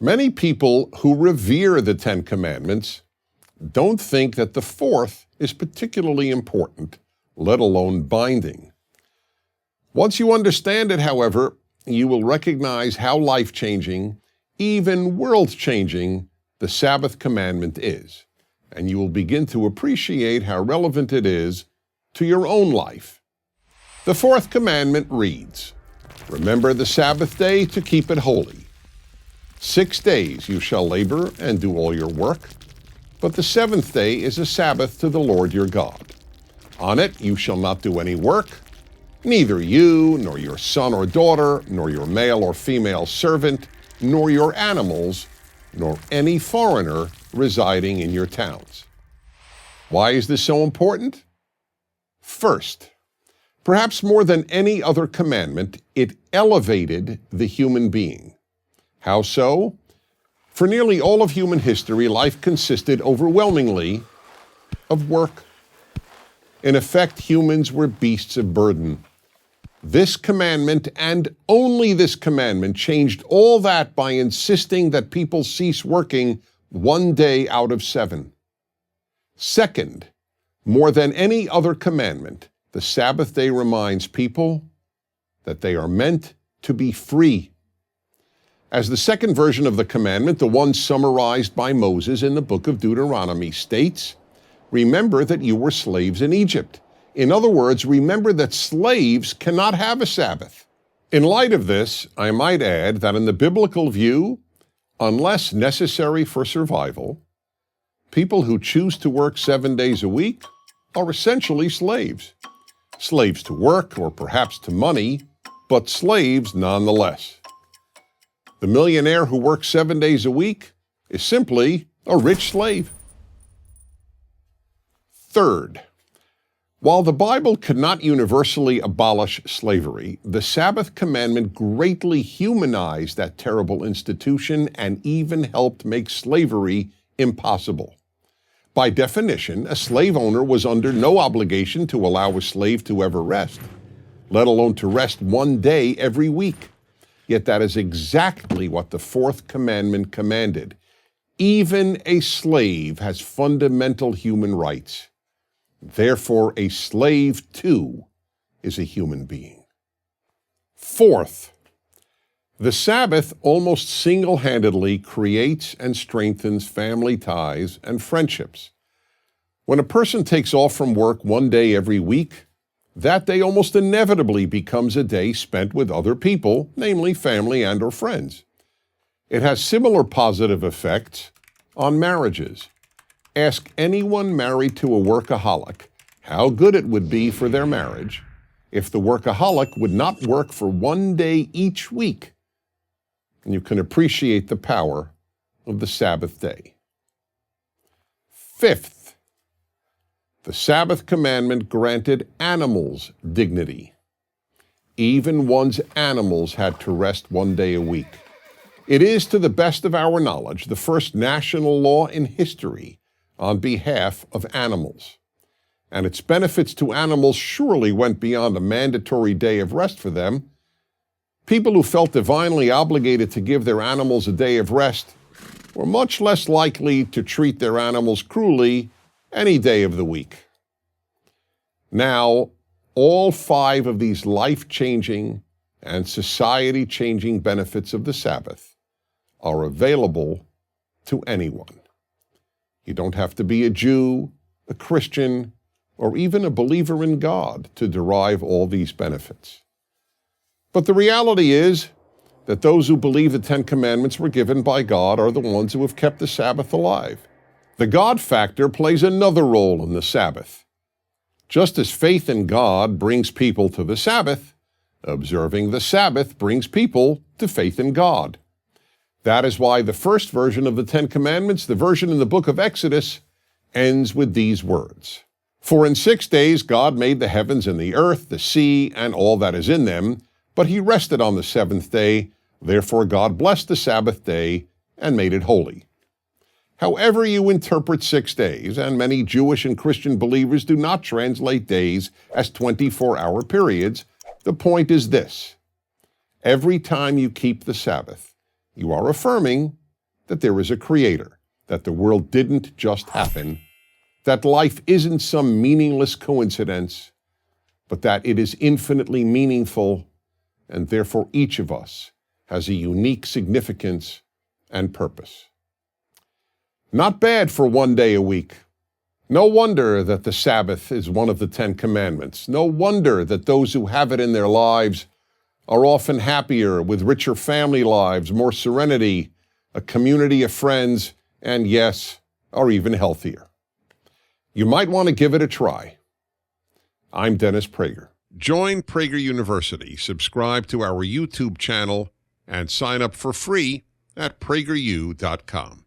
Many people who revere the Ten Commandments don't think that the fourth is particularly important, let alone binding. Once you understand it, however, you will recognize how life-changing, even world-changing, the Sabbath commandment is, and you will begin to appreciate how relevant it is to your own life. The fourth commandment reads, "Remember the Sabbath day to keep it holy. 6 days you shall labor and do all your work, but the seventh day is a Sabbath to the Lord your God. On it you shall not do any work, neither you, nor your son or daughter, nor your male or female servant, nor your animals, nor any foreigner residing in your towns." Why is this so important? First, perhaps more than any other commandment, it elevated the human being. How so? For nearly all of human history, life consisted overwhelmingly of work. In effect, humans were beasts of burden. This commandment, and only this commandment, changed all that by insisting that people cease working 1 day out of 7. Second, more than any other commandment, the Sabbath day reminds people that they are meant to be free. As the second version of the commandment, the one summarized by Moses in the book of Deuteronomy, states, "Remember that you were slaves in Egypt." In other words, remember that slaves cannot have a Sabbath. In light of this, I might add that in the biblical view, unless necessary for survival, people who choose to work 7 days a week are essentially slaves. Slaves to work, or perhaps to money, but slaves nonetheless. The millionaire who works 7 days a week is simply a rich slave. Third, while the Bible could not universally abolish slavery, the Sabbath commandment greatly humanized that terrible institution and even helped make slavery impossible. By definition, a slave owner was under no obligation to allow a slave to ever rest, let alone to rest 1 day every week. Yet that is exactly what the fourth commandment commanded. Even a slave has fundamental human rights. Therefore, a slave, too, is a human being. Fourth, the Sabbath almost single-handedly creates and strengthens family ties and friendships. When a person takes off from work 1 day every week, that day almost inevitably becomes a day spent with other people, namely family and or friends. It has similar positive effects on marriages. Ask anyone married to a workaholic how good it would be for their marriage if the workaholic would not work for 1 day each week. And you can appreciate the power of the Sabbath day. Fifth, the Sabbath commandment granted animals dignity. Even one's animals had to rest 1 day a week. It is, to the best of our knowledge, the first national law in history on behalf of animals. And its benefits to animals surely went beyond a mandatory day of rest for them. People who felt divinely obligated to give their animals a day of rest were much less likely to treat their animals cruelly any day of the week. Now, all 5 of these life-changing and society-changing benefits of the Sabbath are available to anyone. You don't have to be a Jew, a Christian, or even a believer in God to derive all these benefits. But the reality is that those who believe the 10 Commandments were given by God are the ones who have kept the Sabbath alive. The God factor plays another role in the Sabbath. Just as faith in God brings people to the Sabbath, observing the Sabbath brings people to faith in God. That is why the first version of the 10 Commandments, the version in the book of Exodus, ends with these words. "For in 6 days God made the heavens and the earth, the sea, and all that is in them, but he rested on the 7th day. Therefore God blessed the Sabbath day and made it holy." However you interpret 6 days, and many Jewish and Christian believers do not translate days as 24-hour periods, the point is this. Every time you keep the Sabbath, you are affirming that there is a creator, that the world didn't just happen, that life isn't some meaningless coincidence, but that it is infinitely meaningful, and therefore each of us has a unique significance and purpose. Not bad for one day a week. No wonder that the Sabbath is one of the 10 Commandments. No wonder that those who have it in their lives are often happier, with richer family lives, more serenity, a community of friends, and yes, are even healthier. You might want to give it a try. I'm Dennis Prager. Join Prager University, subscribe to our YouTube channel, and sign up for free at prageru.com.